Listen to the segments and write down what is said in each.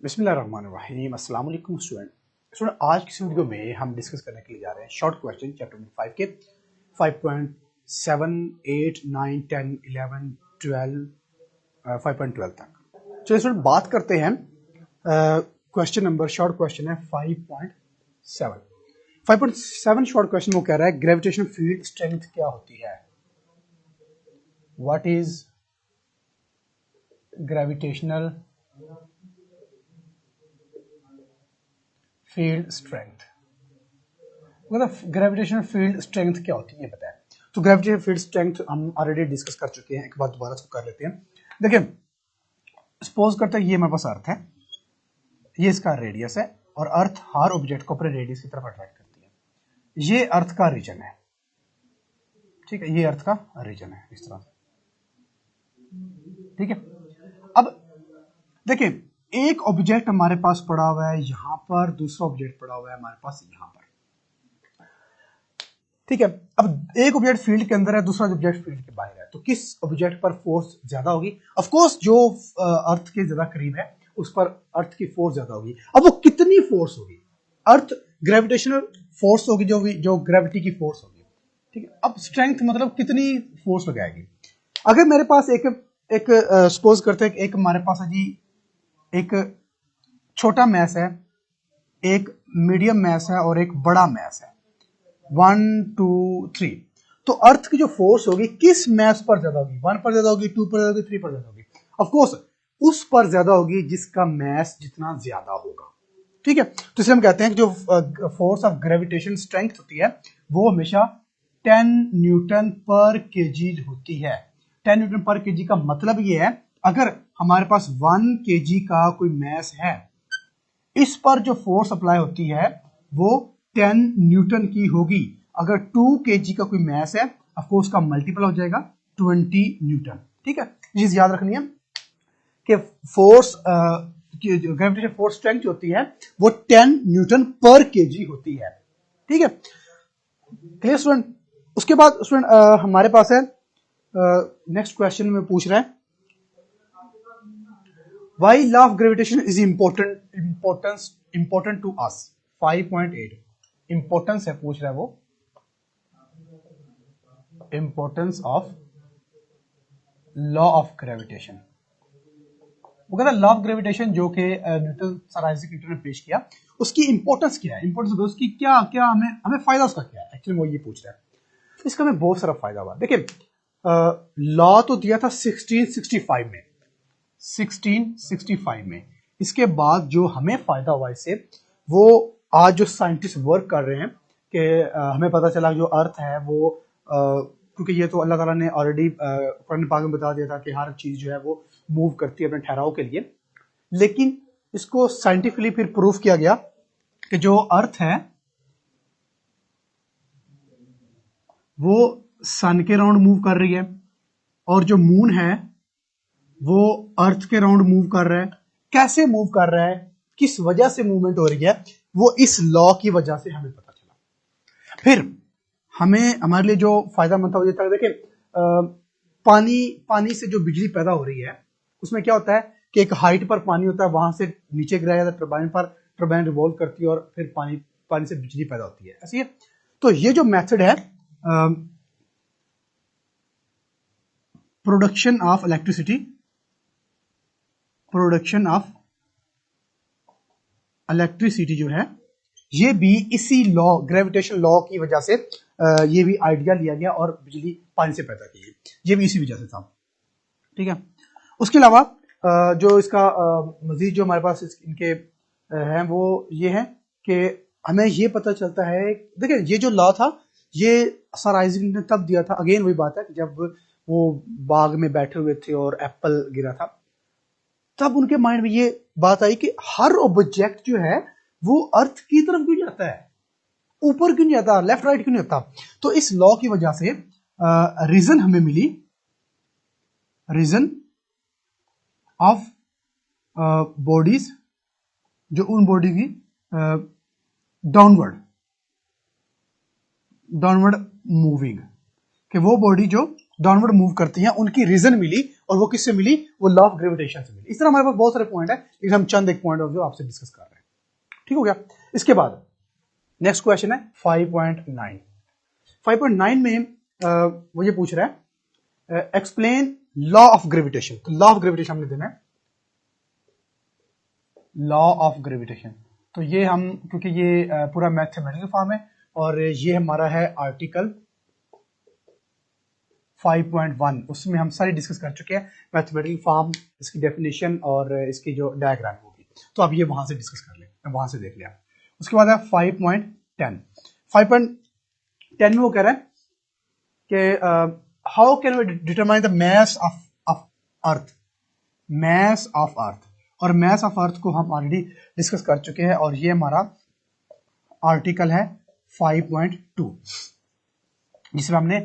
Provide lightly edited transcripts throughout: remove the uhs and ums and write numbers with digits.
बिस्मिल्लाहिर्रहमानिर्रहीम। अस्सलाम वालेकुम स्टूडेंट। आज की वीडियो में हम डिस्कस करने के लिए जा रहे हैं शॉर्ट क्वेश्चन चैप्टर नंबर 5 के 5.7, 8, 9, 10, 11, 12, 5.12 तक। चलिए स्टूडेंट बात करते हैं। क्वेश्चन नंबर शॉर्ट क्वेश्चन है 5.7। 5.7 शॉर्ट क्वेश्चन वो कह रहा है ग्रेविटेशनल फील्ड स्ट्रेंथ क्या होती है। What is gravitational field strength, मतलब ग्रेविटेशनल फील्ड स्ट्रेंथ क्या होती है ये बताएं। तो ग्रेविटेशनल फील्ड स्ट्रेंथ हम ऑलरेडी डिस्कस कर चुके हैं, एक बार दोबारा इसको कर लेते हैं। देखिए सपोज करते हैं ये हमारे पास अर्थ है, ये इसका रेडियस है और अर्थ हर ऑब्जेक्ट को अपने रेडियस की तरफ अट्रैक्ट करती है। ये अर्थ का रीजन है, ठीक है, ये अर्थ का रीजन है इस तरह से, ठीक है। अब देखिए एक ऑब्जेक्ट हमारे पास पड़ा हुआ है यहां पर, दूसरा ऑब्जेक्ट पड़ा हुआ है हमारे पास यहां पर, ठीक है। अब एक ऑब्जेक्ट फील्ड के अंदर है, दूसरा ऑब्जेक्ट फील्ड के बाहर है, तो किस ऑब्जेक्ट पर फोर्स ज्यादा होगी? ऑफ कोर्स जो अर्थ के ज्यादा करीब है उस पर अर्थ की फोर्स ज्यादा होगी। अब वो कितनी फोर्स होगी? अर्थ ग्रेविटेशनल फोर्स होगी, जो ग्रेविटी की फोर्स होगी, ठीक है। अब स्ट्रेंथ मतलब कितनी फोर्स लगाएगी। अगर मेरे पास एक सपोज करते हैं एक हमारे पास है जी, एक छोटा मैस है, एक मीडियम मैस है और एक बड़ा मैस है, 1, 2, 3। तो अर्थ की जो फोर्स होगी किस मैस पर ज्यादा होगी? 1 पर ज्यादा होगी, 2 पर ज्यादा होगी, 3 पर ज्यादा होगी? ऑफ कोर्स उस पर ज्यादा होगी जिसका मैस जितना ज्यादा होगा, ठीक है। तो इसलिए हम कहते हैं कि जो फोर्स ऑफ ग्रेविटेशन स्ट्रेंथ होती है वो हमेशा 10 न्यूटन पर केजी होती है। 10 न्यूटन पर केजी का मतलब ये है, अगर हमारे पास 1 केजी का कोई मैस है, इस पर जो फोर्स अप्लाई होती है वो 10 न्यूटन की होगी। अगर 2 केजी का कोई मैस है, ऑफ कोर्स का मल्टीपल हो जाएगा 20 न्यूटन, ठीक है। ये चीज याद रखनी है कि फोर्स ग्रेविटेशन फोर्स स्ट्रेंथ जो होती है वो 10 न्यूटन पर केजी होती है, ठीक है। Clear student? उसके बाद स्टूडेंट हमारे पास है नेक्स्ट क्वेश्चन में पूछ रहा है Why law of gravitation is important to us? 5.8 importance है, पूछ रहा है वो importance of law of gravitation. वो कहता है लॉ ऑफ ग्रेविटेशन जो कि न्यूटन, सर आइजैक न्यूटन ने पेश किया, उसकी इंपॉर्टेंस क्या है, इंपॉर्टेंस उसकी क्या क्या हमें फायदा उसका क्या है, एक्चुअली वो ये पूछ रहा है। तो इसका हमें बहुत सारा फायदा हुआ। देखिए लॉ तो दिया था 1665 में, 1665 में। इसके बाद जो हमें फायदा हुआ इससे, वो आज जो साइंटिस्ट वर्क कर रहे हैं कि हमें पता चला जो अर्थ है वो क्योंकि ये तो अल्लाह ताला ने ऑलरेडी कुरान पाक में बता दिया था कि हर चीज जो है वो मूव करती है अपने ठहराव के लिए, लेकिन इसको साइंटिफिकली फिर प्रूफ किया गया कि जो अर्थ है वो सन के राउंड मूव कर रही है और जो मून है वो अर्थ के राउंड मूव कर रहा है। कैसे मूव कर रहा है, किस वजह से मूवमेंट हो रही है, वो इस लॉ की वजह से हमें पता चला। फिर हमें हमारे लिए जो फायदा मंद था वो ये था, देखिए पानी से जो बिजली पैदा हो रही है उसमें क्या होता है कि एक हाइट पर पानी होता है, वहां से नीचे गिराया जाता है टरबाइन पर, टरबाइन रिवॉल्व करती है और फिर पानी से बिजली पैदा होती है, ऐसी है। तो ये जो मेथड है production of electricity, production of electricity जो है, ये भी इसी लॉ ग्रेविटेशन लॉ की वजह से ये भी आइडिया लिया गया और बिजली पानी से पैदा की गई, ये भी इसी वजह से था, ठीक है। उसके अलावा जो इसका मजीद जो हमारे पास इनके हैं वो ये है कि हमें ये पता चलता है, देखिए ये जो लॉ था ये सर आइजैक ने तब दिया था, अगेन वही बात है कि जब वो बाग में बैठे हुए थे और एप्पल गिरा था, तब उनके माइंड में ये बात आई कि हर ऑब्जेक्ट जो है वो अर्थ की तरफ क्यों जाता है, ऊपर क्यों नहीं जाता, लेफ्ट राइट क्यों नहीं जाता। तो इस लॉ की वजह से रीजन हमें मिली, रीजन ऑफ बॉडीज, जो उन बॉडी की डाउनवर्ड मूविंग, कि वो बॉडी जो डाउनवर्ड मूव करती हैं उनकी रीजन मिली, और वो किससे मिली, वो लॉ ऑफ ग्रेविटेशन से मिली। इस तरह हमारे पास बहुत सारे पॉइंट है, लेकिन हम चंद एक पॉइंट ऑफ व्यू आपसे डिस्कस कर रहे हैं। ठीक हो गया। इसके बाद नेक्स्ट क्वेश्चन है 5.9। 5.9 में वो ये पूछ रहा है एक्सप्लेन लॉ ऑफ ग्रेविटेशन। तो लॉ ऑफ ग्रेविटेशन हमने देना है, लॉ ऑफ ग्रेविटेशन। तो ये हम, क्योंकि ये पूरा मैथमेटिकल फॉर्म है और ये हमारा है आर्टिकल 5.1, उसमें हम सारी डिस्कस कर चुके हैं मैथमेटिकल फॉर्म, इसकी डेफिनेशन और इसकी जो डायग्राम होगी, तो आप ये वहां से डिस्कस कर लें, वहां से देख लिया। उसके बाद है 5.10। 5.10 में वो कह रहा है कि how can we determine the mass of earth, mass of earth. और मास ऑफ अर्थ को हम ऑलरेडी डिस्कस कर चुके हैं और ये हमारा आर्टिकल है 5.2, जिसमें हमने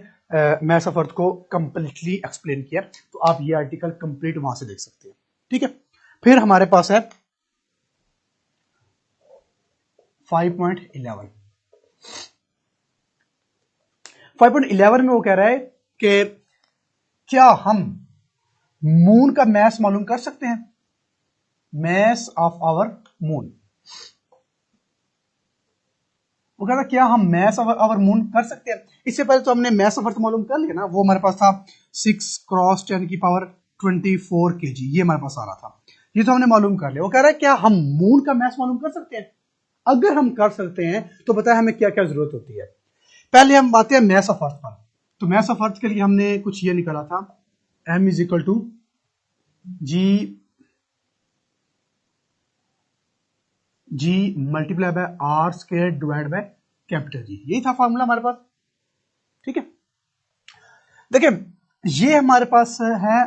मास ऑफ अर्थ को कंप्लीटली एक्सप्लेन किया। तो आप ये आर्टिकल कंप्लीट वहां से देख सकते हैं। ठीक है। फिर हमारे पास है 5.11। 5.11 में वो कह रहा है कि क्या हम मून का मास मालूम कर सकते हैं, मास ऑफ आवर मून। वो कहता क्या हम मास ऑफ आवर मून कर सकते हैं। इससे पहले तो हमने मास ऑफ अर्थ मालूम कर लिया ना, वो हमारे पास था 6 क्रॉस 10 की पावर 24 kg, ये हमारे पास आ रहा था, ये तो हमने मालूम कर लिया। वो कह रहा है क्या हम मून का मास मालूम कर सकते हैं। अगर हम कर सकते हैं तो बताए हमें क्या क्या जरूरत होती है। पहले हम आते हैं मास ऑफ अर्थ पर। तो मास ऑफ अर्थ के लिए हमने कुछ ये निकाला था, m is equal to G multiply by R square divide by capital G, यही था फॉर्मूला हमारे पास। ठीक है। देखिए ये हमारे पास है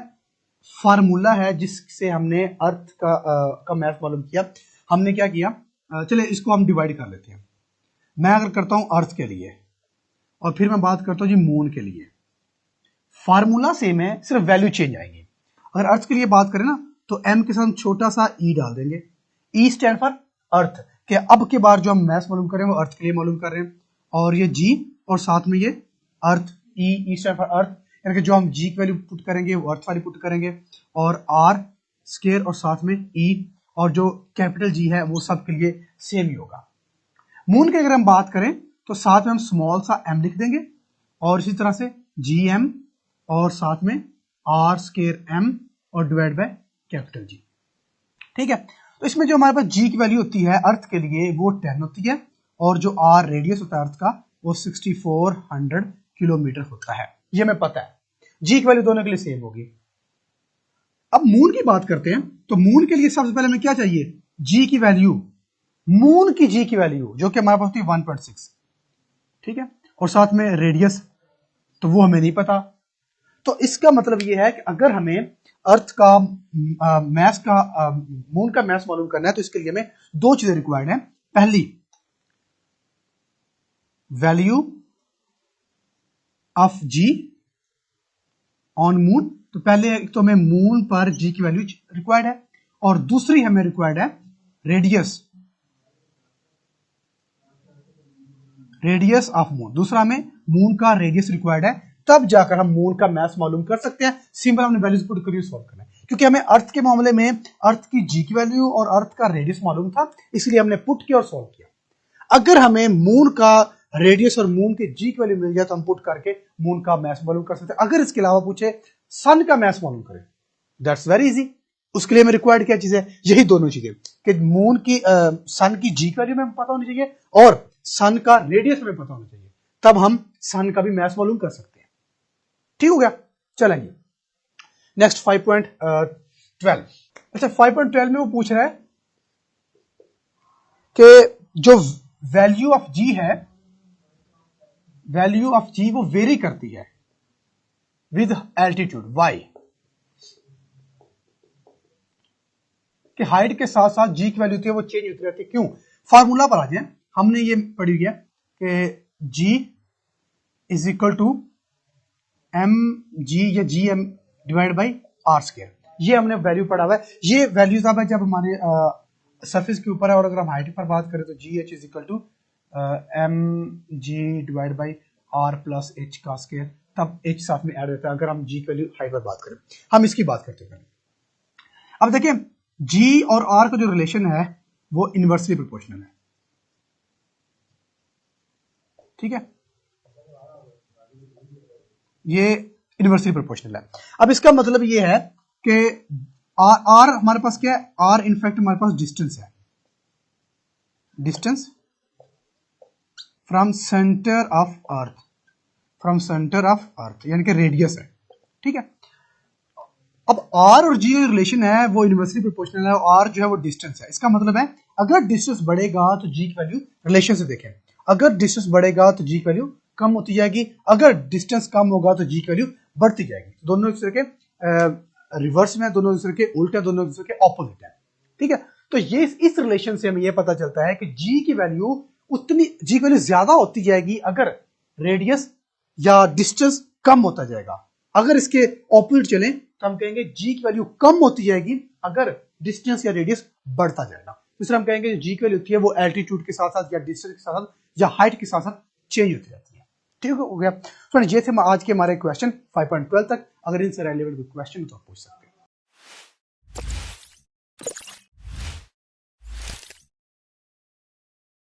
फार्मूला है जिससे हमने अर्थ का मास मालूम किया। हमने क्या किया, चलिए इसको हम डिवाइड कर लेते हैं। मैं अगर करता हूं अर्थ के लिए और फिर मैं बात करता हूं जी मून के लिए, फार्मूला सेम है, सिर्फ वैल्यू चेंज आएंगे। अगर अर्थ के लिए बात करें ना तो m के साथ छोटा सा e डाल देंगे, e स्टैंड फॉर अर्थ के। अब के बार जो हम मास मालूम कर रहे हैं वो अर्थ के लिए मालूम कर रहे हैं, और ये g और साथ में ये अर्थ, e स्टैंड फॉर अर्थ, यानी कि जो हम g की वैल्यू पुट करेंगे वो अर्थ वाली पुट करेंगे, और r स्क्वायर और साथ में e, और जो कैपिटल G है वो सब के लिए सेम ही होगा। मून की अगर हम बात करें तो साथ में हम स्मॉल सा m लिख देंगे, और इसी तरह से gm और साथ में r स्क्वायर m और डिवाइड बाय कैपिटल G। ठीक है। तो इसमें जो हमारे पास g की वैल्यू होती है अर्थ के लिए वो 10 होती है, और जो r रेडियस होता है अर्थ का वो 6400 किलोमीटर होता है, ये हमें पता है। g की वैल्यू दोनों के लिए सेम होगी। अब मून की बात करते हैं, तो मून के लिए सबसे पहले हमें क्या चाहिए, g की वैल्यू, मून की g की वैल्यू जो कि हमारे पास होती है 1.6। ठीक है। और साथ में रेडियस तो वो हमें नहीं पता। तो इसका मतलब ये है कि अगर हमें अर्थ का मास का मून का मास मालूम करना है तो इसके लिए हमें दो चीजें रिक्वायर्ड हैं। पहली, value of G on moon. तो पहले तो हमें मून पर जी की वैल्यू रिक्वायर्ड है, और दूसरी हमें रिक्वायर्ड है रेडियस ऑफ मून। दूसरा हमें मून का रेडियस रिक्वायर्ड है, तब जाकर हम मून का मास मालूम कर सकते हैं। सिंपल हमने वैल्यूज पुट करके सॉल्व करना है, क्योंकि हमें अर्थ के मामले में अर्थ की जी की वैल्यू और अर्थ का रेडियस मालूम था, इसलिए हमने पुट किया और सॉल्व किया। अगर हमें मून का रेडियस और मून की जी की वैल्यू मिल जाए तो हम पुट करके मून का मास मालूम कर सकते हैं। अगर इसके अलावा पूछे सन का मास मालूम करें, दैट्स वेरी इजी। उसके लिए हमें रिक्वायर्ड क्या चीज है, यही दोनों चीजें, कि मून की सन की जी की वैल्यू हमें पता होनी चाहिए और सन का रेडियस हमें पता होना चाहिए, तब हम सन का भी मास मालूम कर सकते हैं। ठीक हो गया। चलेंगे नेक्स्ट 5.12। अच्छा 5.12 में वो पूछ रहा है कि जो वैल्यू ऑफ जी है, वैल्यू ऑफ जी वो वेरी करती है विद एल्टीट्यूड वाई, कि हाइट के साथ साथ जी की वैल्यू होती है वो चेंज होती रहती है। क्यों, फार्मूला पर आ जाए, हमने ये पढ़ी हुई है कि g is equal to M g या g m divide by r square, ये हमने वैल्यू पढ़ा हुआ है। ये वैल्यूज अब जब हमारे सरफेस के ऊपर है, और अगर हम हाइट पर बात करें तो G H is equal to M G divide by R plus H का स्क्वायर, तब h साथ में ऐड होता है अगर हम g की वैल्यू हाइट पर बात करें। हम इसकी बात करते हैं। अब देखिए g और r का जो रिलेशन है वो इनवर्सली प्रोपोर्शनल है, ठीक है, ये इनवर्सली प्रोपोर्शनल है। अब इसका मतलब ये है कि r हमारे पास क्या है, r इनफैक्ट हमारे पास डिस्टेंस है, distance from centre of earth, from centre of earth यानी कि रेडियस है, ठीक है। अब r और g का रिलेशन है वो इनवर्सली प्रोपोर्शनल है, और r जो है वो डिस्टेंस है। इसका मतलब है अगर डिस्टेंस बढ़ेगा तो g की वैल्यू, रिलेशन से देखें, अगर डिस्टेंस बढ़ेगा तो g की वैल्यू कम होती जाएगी, अगर डिस्टेंस कम होगा तो g की वैल्यू बढ़ती जाएगी। दोनों एक दूसरे के रिवर्स में, दोनों एक दूसरे के उल्टे, दोनों एक दूसरे के ऑपोजिट है, ठीक है। तो ये इस रिलेशन से हमें ये पता चलता है कि g की वैल्यू उतनी, g की वैल्यू ज्यादा होती जाएगी अगर रेडियस या डिस्टेंस कम होता जाएगा। अगर इसके ऑपोजिट चलें तो हम कहेंगे g की वैल्यू कम होती जाएगी अगर डिस्टेंस या रेडियस बढ़ता जाएगा। दूसरा हम कहेंगे g की वैल्यू होती है वो एल्टीट्यूड के साथ साथ या डिस्टेंस के साथ साथ या हाइट के साथ साथ चेंज होती रहती है, ठीक हो गया। तो ये थे आज के हमारे क्वेश्चन 5.12 तक। अगर इनसे रिलेवेंट कोई क्वेश्चन तो आप पूछ सकते हैं।